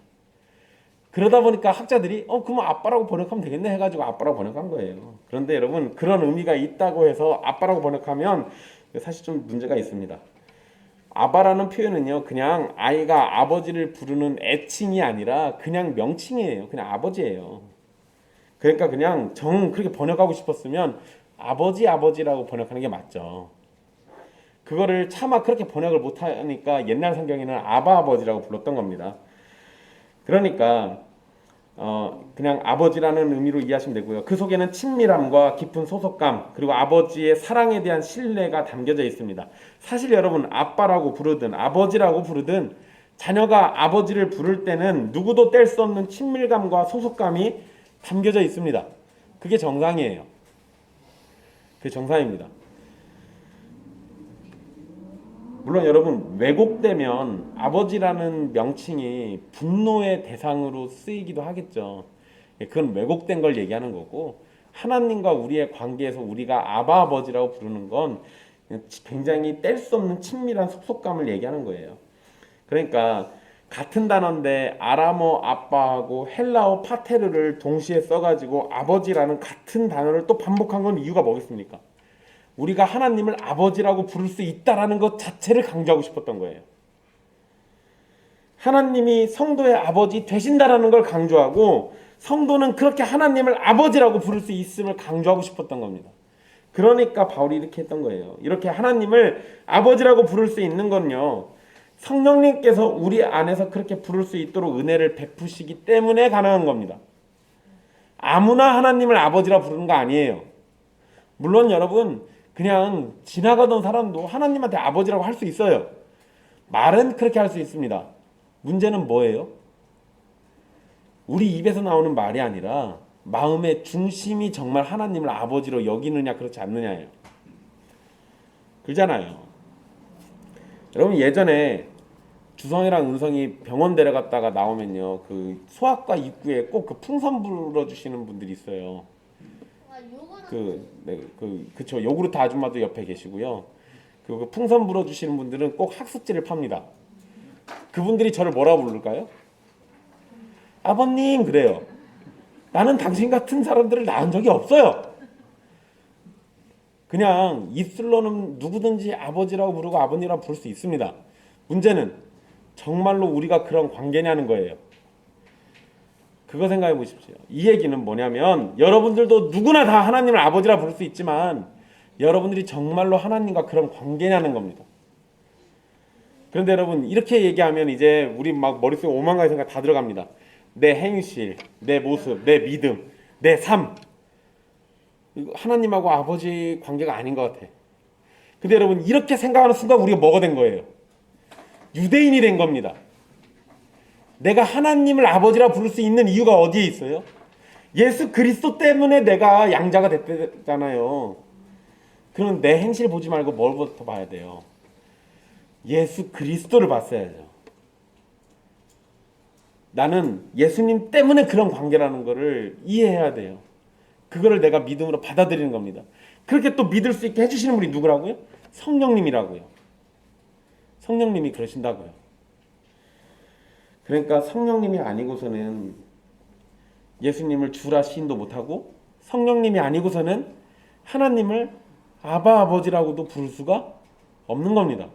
그러다 보니까 학자들이 그럼 아빠라고 번역하면 되겠네 해가지고 아빠라고 번역한 거예요. 그런데 여러분, 그런 의미가 있다고 해서 아빠라고 번역하면 사실 좀 문제가 있습니다. 아바라는 표현은요, 그냥 아이가 아버지를 부르는 애칭이 아니라 그냥 명칭이에요. 그냥 아버지예요. 그러니까 그냥 그렇게 번역하고 싶었으면 아버지라고 번역하는 게 맞죠. 그거를 차마 그렇게 번역을 못하니까 옛날 성경에는 아바 아버지라고 불렀던 겁니다. 그러니까 그냥 아버지라는 의미로 이해하시면 되고요. 그 속에는 친밀함과 깊은 소속감, 그리고 아버지의 사랑에 대한 신뢰가 담겨져 있습니다. 사실 여러분, 아빠라고 부르든 아버지라고 부르든 자녀가 아버지를 부를 때는 누구도 뗄 수 없는 친밀감과 소속감이 담겨져 있습니다. 그게 정상이에요. 그게 정상입니다. 물론 여러분, 왜곡되면 아버지라는 명칭이 분노의 대상으로 쓰이기도 하겠죠. 그건 왜곡된 걸 얘기하는 거고, 하나님과 우리의 관계에서 우리가 아바 아버지라고 부르는 건 굉장히 뗄 수 없는 친밀한 속속감을 얘기하는 거예요. 그러니까 같은 단어인데 아람어 아빠하고 헬라어 파테르를 동시에 써가지고 아버지라는 같은 단어를 또 반복한 건 이유가 뭐겠습니까? 우리가 하나님을 아버지라고 부를 수 있다라는 것 자체를 강조하고 싶었던 거예요. 하나님이 성도의 아버지 되신다라는 걸 강조하고, 성도는 그렇게 하나님을 아버지라고 부를 수 있음을 강조하고 싶었던 겁니다. 그러니까 바울이 이렇게 했던 거예요. 이렇게 하나님을 아버지라고 부를 수 있는 건요, 성령님께서 우리 안에서 그렇게 부를 수 있도록 은혜를 베푸시기 때문에 가능한 겁니다. 아무나 하나님을 아버지라 부르는 거 아니에요. 물론 여러분, 그냥 지나가던 사람도 하나님한테 아버지라고 할 수 있어요. 말은 그렇게 할 수 있습니다. 문제는 뭐예요? 우리 입에서 나오는 말이 아니라 마음의 중심이 정말 하나님을 아버지로 여기느냐 그렇지 않느냐예요. 그러잖아요. 여러분, 예전에 주성이랑 은성이 병원 데려갔다가 나오면요, 그 소아과 입구에 꼭 그 풍선 불어주시는 분들이 있어요. 그쵸. 요구르트 아줌마도 옆에 계시고요. 그 풍선 불어주시는 분들은 꼭 학습지를 팝니다. 그분들이 저를 뭐라고 부를까요? 아버님 그래요. 나는 당신 같은 사람들을 낳은 적이 없어요. 그냥 입술로는 누구든지 아버지라고 부르고 아버님이라고 부를 수 있습니다. 문제는 정말로 우리가 그런 관계냐는 거예요. 그거 생각해 보십시오. 이 얘기는 뭐냐면, 여러분들도 누구나 다 하나님을 아버지라 부를 수 있지만 여러분들이 정말로 하나님과 그런 관계냐는 겁니다. 그런데 여러분, 이렇게 얘기하면 이제 우리 막 머릿속에 오만 가지 생각 다 들어갑니다. 내 행실, 내 모습, 내 믿음, 내 삶. 하나님하고 아버지 관계가 아닌 것 같아. 근데 여러분, 이렇게 생각하는 순간 우리가 뭐가 된 거예요? 유대인이 된 겁니다. 내가 하나님을 아버지라 부를 수 있는 이유가 어디에 있어요? 예수 그리스도 때문에 내가 양자가 됐잖아요. 그럼 내 행실 보지 말고 뭘부터 봐야 돼요? 예수 그리스도를 봤어야죠. 나는 예수님 때문에 그런 관계라는 것을 이해해야 돼요. 그거를 내가 믿음으로 받아들이는 겁니다. 그렇게 또 믿을 수 있게 해주시는 분이 누구라고요? 성령님이라고요. 성령님이 그러신다고요. 그러니까 성령님이 아니고서는 예수님을 주라 시인도 못하고, 성령님이 아니고서는 하나님을 아바 아버지라고도 부를 수가 없는 겁니다.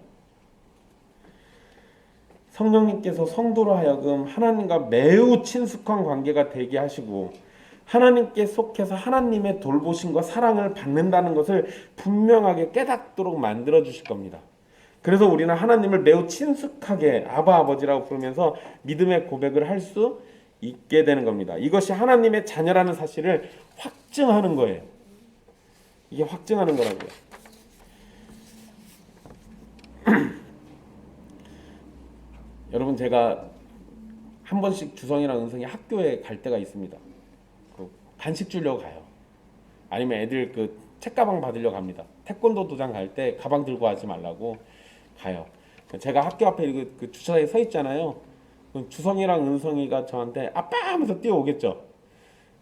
성령님께서 성도로 하여금 하나님과 매우 친숙한 관계가 되게 하시고, 하나님께 속해서 하나님의 돌보심과 사랑을 받는다는 것을 분명하게 깨닫도록 만들어 주실 겁니다. 그래서 우리는 하나님을 매우 친숙하게 아바 아버지라고 부르면서 믿음의 고백을 할 수 있게 되는 겁니다. 이것이 하나님의 자녀라는 사실을 확증하는 거예요. 이게 확증하는 거라고요. 여러분, 제가 한 번씩 주성이랑 은성이 학교에 갈 때가 있습니다. 간식 주려고 가요. 아니면 애들 그 책가방 받으려고 갑니다. 태권도 도장 갈 때 가방 들고 가지 말라고 가요. 제가 학교 앞에 그 주차장에 서 있잖아요. 주성이랑 은성이가 저한테 아빠 하면서 뛰어오겠죠.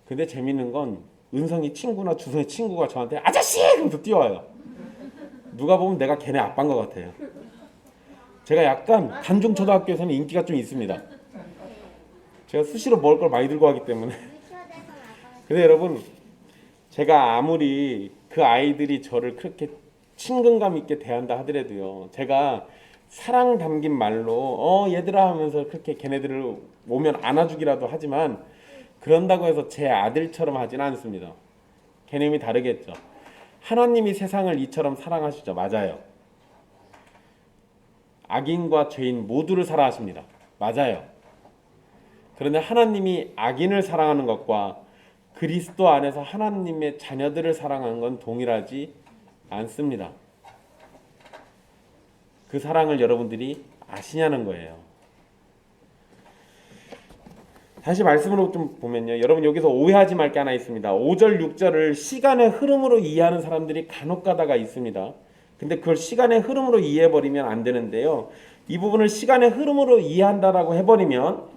근데 재밌는 건 은성이 친구나 주성이 친구가 저한테 아저씨 하면서 뛰어와요. 누가 보면 내가 걔네 아빠인 것 같아요. 제가 약간 단중초등학교에서는 인기가 좀 있습니다. 제가 수시로 먹을 걸 많이 들고 가기 때문에. 근데 여러분, 제가 아무리 그 아이들이 저를 그렇게 친근감 있게 대한다 하더라도요, 제가 사랑 담긴 말로 얘들아 하면서 그렇게 걔네들을 오면 안아주기라도 하지만 그런다고 해서 제 아들처럼 하진 않습니다. 개념이 다르겠죠. 하나님이 세상을 이처럼 사랑하시죠. 맞아요. 악인과 죄인 모두를 사랑하십니다. 맞아요. 그런데 하나님이 악인을 사랑하는 것과 그리스도 안에서 하나님의 자녀들을 사랑하는 건 동일하지 않습니다. 그 사랑을 여러분들이 아시냐는 거예요. 다시 말씀으로 좀 보면요. 여러분 여기서 오해하지 말 게 하나 있습니다. 5절, 6절을 시간의 흐름으로 이해하는 사람들이 간혹 가다가 있습니다. 근데 그걸 시간의 흐름으로 이해해버리면 안 되는데요. 이 부분을 시간의 흐름으로 이해한다라고 해버리면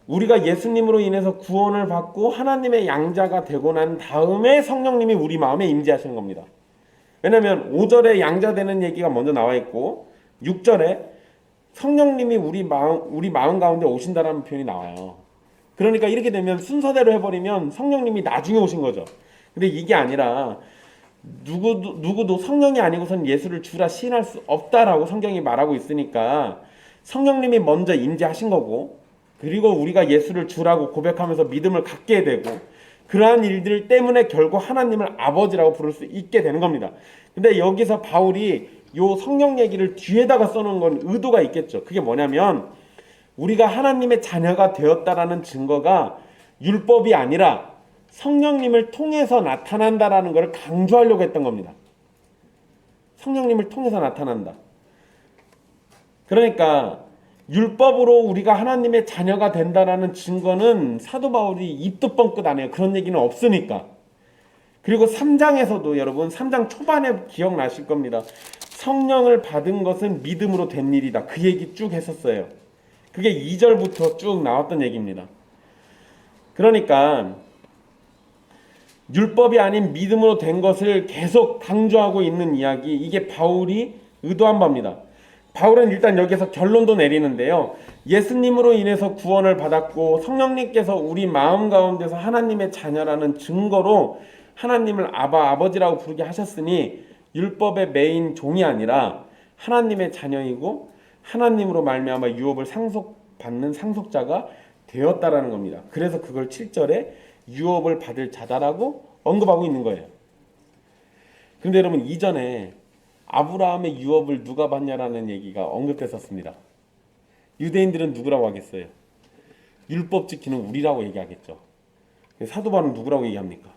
우리가 예수님으로 인해서 구원을 받고 하나님의 양자가 되고 난 다음에 성령님이 우리 마음에 임재하시는 겁니다. 왜냐하면 5절에 양자되는 얘기가 먼저 나와 있고 6절에 성령님이 우리 마음 가운데 오신다라는 표현이 나와요. 그러니까 이렇게 되면 순서대로 해버리면 성령님이 나중에 오신 거죠. 근데 이게 아니라 누구도 성령이 아니고선 예수를 주라 시인할 수 없다라고 성경이 말하고 있으니까 성령님이 먼저 임재하신 거고, 그리고 우리가 예수를 주라고 고백하면서 믿음을 갖게 되고, 그러한 일들 때문에 결국 하나님을 아버지라고 부를 수 있게 되는 겁니다. 근데 여기서 바울이 요 성령 얘기를 뒤에다가 써놓은 건 의도가 있겠죠. 그게 뭐냐면 우리가 하나님의 자녀가 되었다라는 증거가 율법이 아니라 성령님을 통해서 나타난다라는 것을 강조하려고 했던 겁니다. 성령님을 통해서 나타난다. 그러니까 율법으로 우리가 하나님의 자녀가 된다라는 증거는 사도 바울이 입도 뻥끗 안 해요. 그런 얘기는 없으니까. 그리고 3장에서도 여러분 3장 초반에 기억나실 겁니다. 성령을 받은 것은 믿음으로 된 일이다. 그 얘기 쭉 했었어요. 그게 2절부터 쭉 나왔던 얘기입니다. 그러니까 율법이 아닌 믿음으로 된 것을 계속 강조하고 있는 이야기, 이게 바울이 의도한 바입니다. 바울은 일단 여기서 결론도 내리는데요. 예수님으로 인해서 구원을 받았고 성령님께서 우리 마음 가운데서 하나님의 자녀라는 증거로 하나님을 아버지라고 부르게 하셨으니 율법의 메인 종이 아니라 하나님의 자녀이고 하나님으로 말미암아 유업을 상속받는 상속자가 되었다라는 겁니다. 그래서 그걸 7절에 유업을 받을 자다라고 언급하고 있는 거예요. 그런데 여러분 이전에 아브라함의 유업을 누가 받냐라는 얘기가 언급됐었습니다. 유대인들은 누구라고 하겠어요? 율법 지키는 우리라고 얘기하겠죠. 사도 바울은 누구라고 얘기합니까?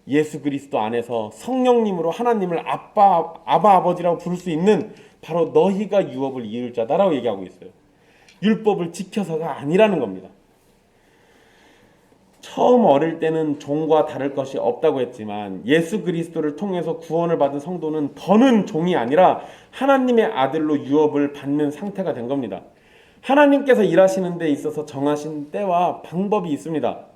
예수 그리스도 안에서 성령님으로 하나님을 아버지라고 부를 수 있는 바로 너희가 유업을 이룰 자다라고 얘기하고 있어요. 율법을 지켜서가 아니라는 겁니다. 처음 어릴 때는 종과 다를 것이 없다고 했지만 예수 그리스도를 통해서 구원을 받은 성도는 더는 종이 아니라 하나님의 아들로 유업을 받는 상태가 된 겁니다. 하나님께서 일하시는 데 있어서 정하신 때와 방법이 있습니다.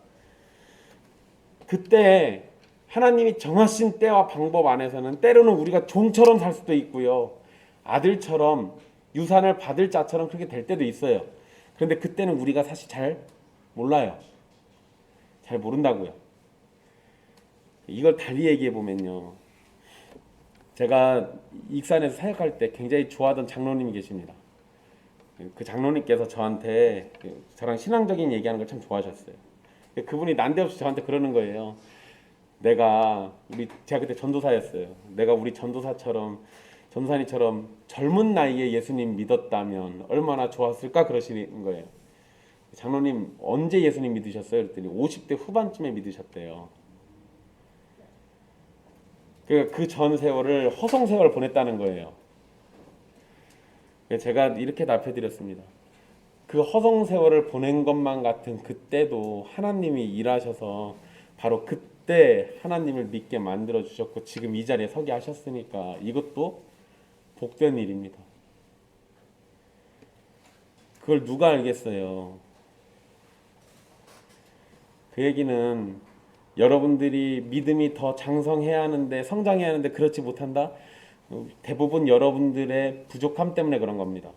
그때 하나님이 정하신 때와 방법 안에서는 때로는 우리가 종처럼 살 수도 있고요. 아들처럼 유산을 받을 자처럼 그렇게 될 때도 있어요. 그런데 그때는 우리가 사실 잘 몰라요. 잘 모른다고요. 이걸 달리 얘기해 보면요. 제가 익산에서 사역할 때 굉장히 좋아하던 장로님이 계십니다. 그 장로님께서 저한테 저랑 신앙적인 얘기하는 걸 참 좋아하셨어요. 그분이 난데없이 저한테 그러는 거예요. 제가 그때 전도사였어요. 내가 우리 전도사님처럼 젊은 나이에 예수님 믿었다면 얼마나 좋았을까 그러시는 거예요. 장로님 언제 예수님 믿으셨어요? 그랬더니 50대 후반쯤에 믿으셨대요. 그러니까 그 전 세월을 허송 세월을 보냈다는 거예요. 제가 이렇게 답해드렸습니다. 그 허송 세월을 보낸 것만 같은 그때도 하나님이 일하셔서 바로 그때 하나님을 믿게 만들어 주셨고 지금 이 자리에 서게 하셨으니까 이것도 복된 일입니다. 그걸 누가 알겠어요? 그 얘기는 여러분들이 믿음이 더 장성해야 하는데, 성장해야 하는데 그렇지 못한다? 대부분 여러분들의 부족함 때문에 그런 겁니다.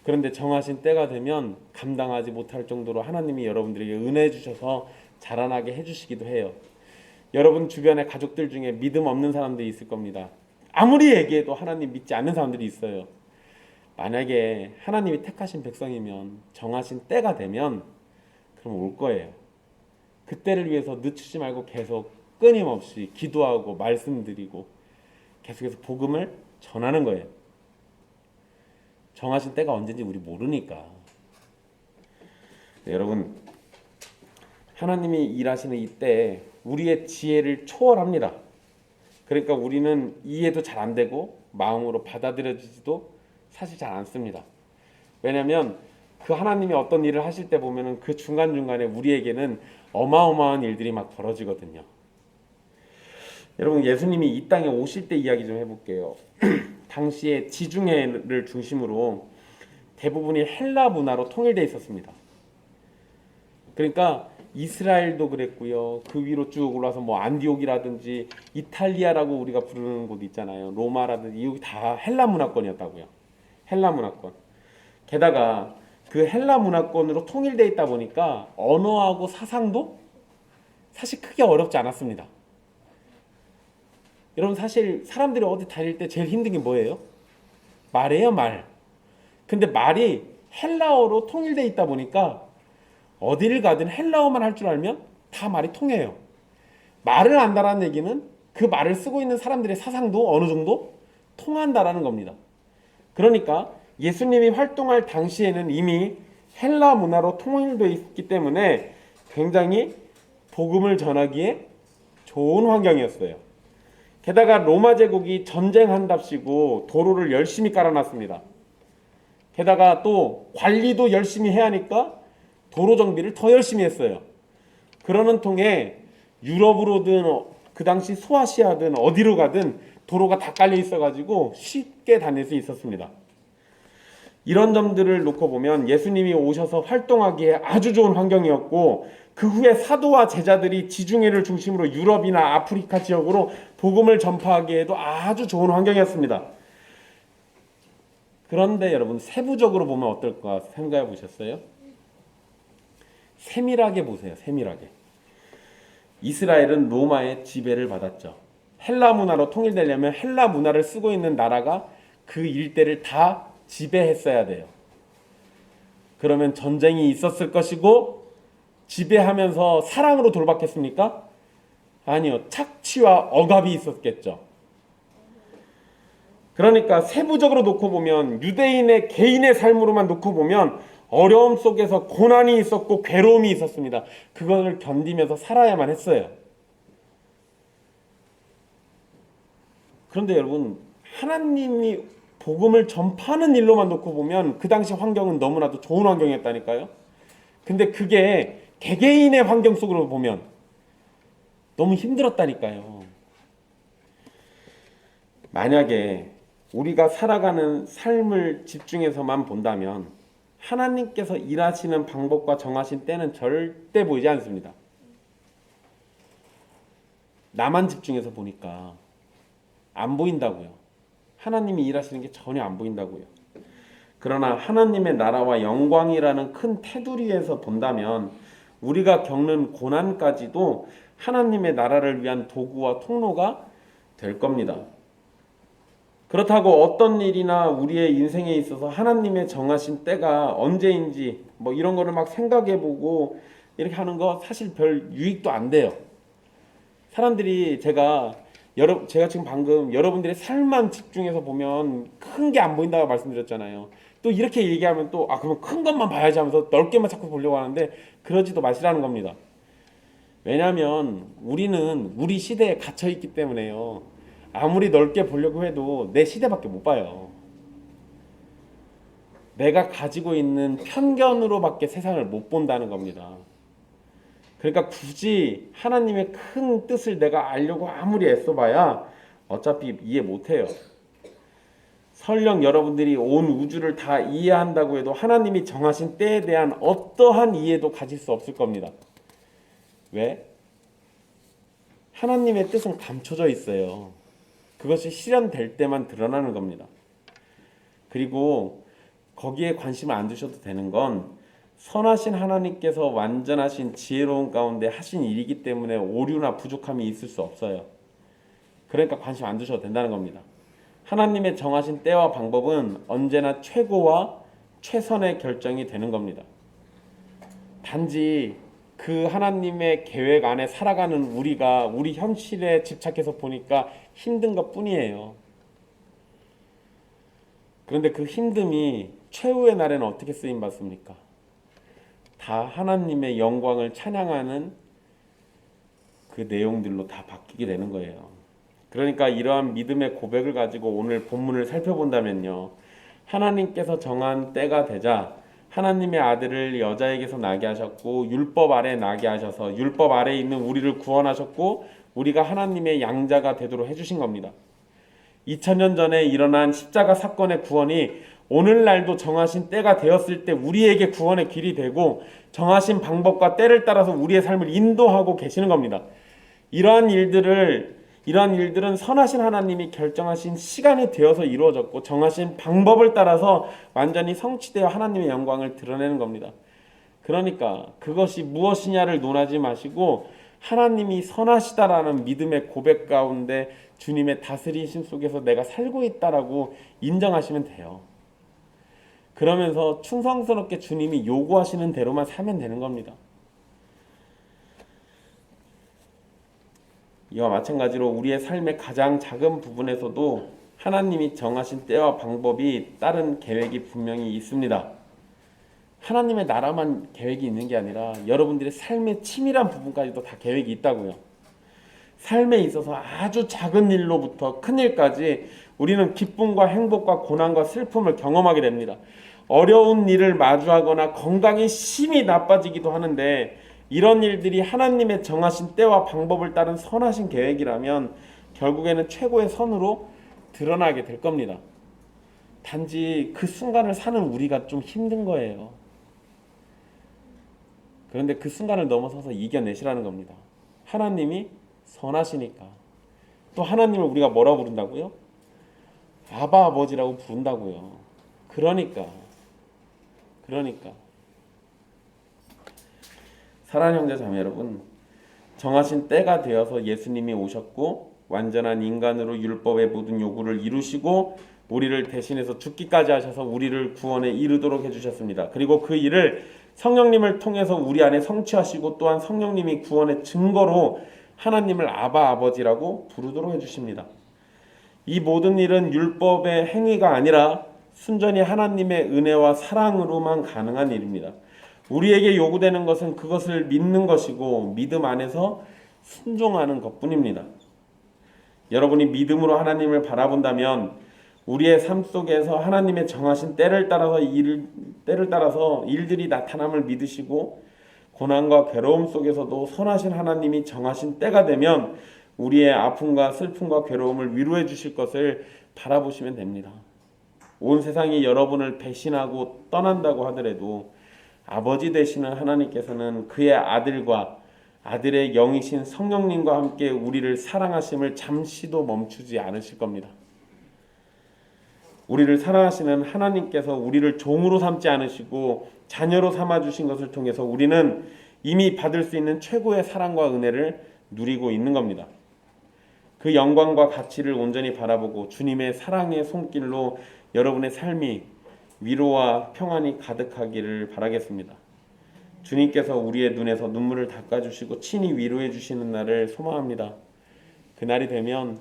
그런데 정하신 때가 되면 감당하지 못할 정도로 하나님이 여러분들에게 은혜 주셔서 자라나게 해주시기도 해요. 여러분 주변의 가족들 중에 믿음 없는 사람들이 있을 겁니다. 아무리 얘기해도 하나님 믿지 않는 사람들이 있어요. 만약에 하나님이 택하신 백성이면 정하신 때가 되면 그럼 올 거예요. 그때를 위해서 늦추지 말고 계속 끊임없이 기도하고 말씀드리고 계속해서 복음을 전하는 거예요. 정하신 때가 언제인지 우리 모르니까. 네, 여러분, 하나님이 일하시는 이때 우리의 지혜를 초월합니다. 그러니까 우리는 이해도 잘 안 되고 마음으로 받아들여지지도 사실 잘 않습니다. 왜냐하면 그 하나님이 어떤 일을 하실 때 보면은 그 중간중간에 우리에게는 어마어마한 일들이 막 벌어지거든요. 여러분, 예수님이 이 땅에 오실 때 이야기 좀 해볼게요. 당시에 지중해를 중심으로 대부분이 헬라 문화로 통일되어 있었습니다. 그러니까 이스라엘도 그랬고요. 그 위로 쭉 올라서 뭐 안디옥이라든지 이탈리아라고 우리가 부르는 곳 있잖아요. 로마라든지 이게 다 헬라 문화권이었다고요. 헬라 문화권. 게다가 그 헬라 문화권으로 통일되어 있다 보니까 언어하고 사상도 사실 크게 어렵지 않았습니다. 여러분, 사실 사람들이 어디 다닐 때 제일 힘든 게 뭐예요? 말이에요, 말. 근데 말이 헬라어로 통일되어 있다 보니까 어디를 가든 헬라어만 할 줄 알면 다 말이 통해요. 말을 안다라는 얘기는 그 말을 쓰고 있는 사람들의 사상도 어느 정도 통한다라는 겁니다. 그러니까 예수님이 활동할 당시에는 이미 헬라 문화로 통일되어 있기 때문에 굉장히 복음을 전하기에 좋은 환경이었어요. 게다가 로마 제국이 전쟁한답시고 도로를 열심히 깔아놨습니다. 게다가 또 관리도 열심히 해야 하니까 도로 정비를 더 열심히 했어요. 그러는 통에 유럽으로든 그 당시 소아시아든 어디로 가든 도로가 다 깔려 있어가지고 쉽게 다닐 수 있었습니다. 이런 점들을 놓고 보면 예수님이 오셔서 활동하기에 아주 좋은 환경이었고, 그 후에 사도와 제자들이 지중해를 중심으로 유럽이나 아프리카 지역으로 복음을 전파하기에도 아주 좋은 환경이었습니다. 그런데 여러분, 세부적으로 보면 어떨까 생각해 보셨어요? 세밀하게 보세요. 세밀하게. 이스라엘은 로마의 지배를 받았죠. 헬라 문화로 통일되려면 헬라 문화를 쓰고 있는 나라가 그 일대를 다 지배했어야 돼요. 그러면 전쟁이 있었을 것이고 지배하면서 사랑으로 돌봤겠습니까? 아니요. 착취와 억압이 있었겠죠. 그러니까 세부적으로 놓고 보면, 유대인의 개인의 삶으로만 놓고 보면 어려움 속에서 고난이 있었고 괴로움이 있었습니다. 그걸 견디면서 살아야만 했어요. 그런데 여러분, 하나님이 복음을 전파하는 일로만 놓고 보면 그 당시 환경은 너무나도 좋은 환경이었다니까요. 근데 그게 개개인의 환경 속으로 보면 너무 힘들었다니까요. 만약에 우리가 살아가는 삶을 집중해서만 본다면 하나님께서 일하시는 방법과 정하신 때는 절대 보이지 않습니다. 나만 집중해서 보니까 안 보인다고요. 하나님이 일하시는 게 전혀 안 보인다고요. 그러나 하나님의 나라와 영광이라는 큰 테두리에서 본다면 우리가 겪는 고난까지도 하나님의 나라를 위한 도구와 통로가 될 겁니다. 그렇다고 어떤 일이나 우리의 인생에 있어서 하나님의 정하신 때가 언제인지 뭐 이런 거를 막 생각해보고 이렇게 하는 거 사실 별 유익도 안 돼요. 사람들이 제가 지금 방금 여러분들의 삶만 집중해서 보면 큰 게 안 보인다고 말씀드렸잖아요. 또 이렇게 얘기하면 또 그러면 큰 것만 봐야지 하면서 넓게만 자꾸 보려고 하는데 그러지도 마시라는 겁니다. 왜냐하면 우리는 우리 시대에 갇혀 있기 때문에요. 아무리 넓게 보려고 해도 내 시대밖에 못 봐요. 내가 가지고 있는 편견으로밖에 세상을 못 본다는 겁니다. 그러니까 굳이 하나님의 큰 뜻을 내가 알려고 아무리 애써봐야 어차피 이해 못해요. 설령 여러분들이 온 우주를 다 이해한다고 해도 하나님이 정하신 때에 대한 어떠한 이해도 가질 수 없을 겁니다. 왜? 하나님의 뜻은 감춰져 있어요. 그것이 실현될 때만 드러나는 겁니다. 그리고 거기에 관심을 안 두셔도 되는 건 선하신 하나님께서 완전하신 지혜로운 가운데 하신 일이기 때문에 오류나 부족함이 있을 수 없어요. 그러니까 관심 안 두셔도 된다는 겁니다. 하나님의 정하신 때와 방법은 언제나 최고와 최선의 결정이 되는 겁니다. 단지 그 하나님의 계획 안에 살아가는 우리가 우리 현실에 집착해서 보니까 힘든 것 뿐이에요. 그런데 그 힘듦이 최후의 날에는 어떻게 쓰임 받습니까? 다 하나님의 영광을 찬양하는 그 내용들로 다 바뀌게 되는 거예요. 그러니까 이러한 믿음의 고백을 가지고 오늘 본문을 살펴본다면요, 하나님께서 정한 때가 되자 하나님의 아들을 여자에게서 나게 하셨고 율법 아래 나게 하셔서 율법 아래에 있는 우리를 구원하셨고 우리가 하나님의 양자가 되도록 해주신 겁니다. 2000년 전에 일어난 십자가 사건의 구원이 오늘날도 정하신 때가 되었을 때 우리에게 구원의 길이 되고 정하신 방법과 때를 따라서 우리의 삶을 인도하고 계시는 겁니다. 이러한 일들은 선하신 하나님이 결정하신 시간이 되어서 이루어졌고 정하신 방법을 따라서 완전히 성취되어 하나님의 영광을 드러내는 겁니다. 그러니까 그것이 무엇이냐를 논하지 마시고 하나님이 선하시다라는 믿음의 고백 가운데 주님의 다스리심 속에서 내가 살고 있다라고 인정하시면 돼요. 그러면서 충성스럽게 주님이 요구하시는 대로만 살면 되는 겁니다. 이와 마찬가지로 우리의 삶의 가장 작은 부분에서도 하나님이 정하신 때와 방법이 따른 계획이 분명히 있습니다. 하나님의 나라만 계획이 있는 게 아니라 여러분들의 삶의 치밀한 부분까지도 다 계획이 있다고요. 삶에 있어서 아주 작은 일로부터 큰 일까지 우리는 기쁨과 행복과 고난과 슬픔을 경험하게 됩니다. 어려운 일을 마주하거나 건강이 심히 나빠지기도 하는데 이런 일들이 하나님의 정하신 때와 방법을 따른 선하신 계획이라면 결국에는 최고의 선으로 드러나게 될 겁니다. 단지 그 순간을 사는 우리가 좀 힘든 거예요. 그런데 그 순간을 넘어서서 이겨내시라는 겁니다. 하나님이 선하시니까. 또 하나님을 우리가 뭐라고 부른다고요? 아바 아버지라고 부른다고요. 그러니까 사랑하는 형제 자매 여러분, 정하신 때가 되어서 예수님이 오셨고 완전한 인간으로 율법의 모든 요구를 이루시고 우리를 대신해서 죽기까지 하셔서 우리를 구원에 이르도록 해주셨습니다. 그리고 그 일을 성령님을 통해서 우리 안에 성취하시고 또한 성령님이 구원의 증거로 하나님을 아바 아버지라고 부르도록 해주십니다. 이 모든 일은 율법의 행위가 아니라 순전히 하나님의 은혜와 사랑으로만 가능한 일입니다. 우리에게 요구되는 것은 그것을 믿는 것이고 믿음 안에서 순종하는 것뿐입니다. 여러분이 믿음으로 하나님을 바라본다면 우리의 삶 속에서 하나님의 정하신 때를 따라서 일들이 나타남을 믿으시고 고난과 괴로움 속에서도 선하신 하나님이 정하신 때가 되면 우리의 아픔과 슬픔과 괴로움을 위로해 주실 것을 바라보시면 됩니다. 온 세상이 여러분을 배신하고 떠난다고 하더라도 아버지 되시는 하나님께서는 그의 아들과 아들의 영이신 성령님과 함께 우리를 사랑하심을 잠시도 멈추지 않으실 겁니다. 우리를 사랑하시는 하나님께서 우리를 종으로 삼지 않으시고 자녀로 삼아주신 것을 통해서 우리는 이미 받을 수 있는 최고의 사랑과 은혜를 누리고 있는 겁니다. 그 영광과 가치를 온전히 바라보고 주님의 사랑의 손길로 여러분의 삶이 위로와 평안이 가득하기를 바라겠습니다. 주님께서 우리의 눈에서 눈물을 닦아주시고 친히 위로해 주시는 날을 소망합니다. 그날이 되면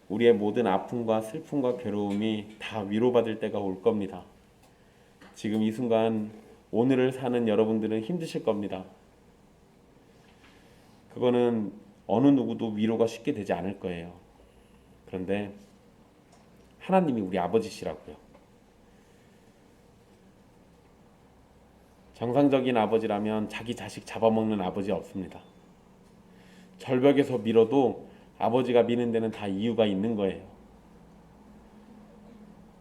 우리의 모든 아픔과 슬픔과 괴로움이 다 위로받을 때가 올 겁니다. 지금 이 순간 오늘을 사는 여러분들은 힘드실 겁니다. 그거는 어느 누구도 위로가 쉽게 되지 않을 거예요. 그런데 하나님이 우리 아버지시라고요. 정상적인 아버지라면 자기 자식 잡아먹는 아버지 없습니다. 절벽에서 밀어도 아버지가 미는 데는 다 이유가 있는 거예요.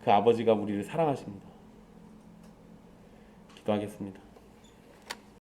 그 아버지가 우리를 사랑하십니다. 기도하겠습니다.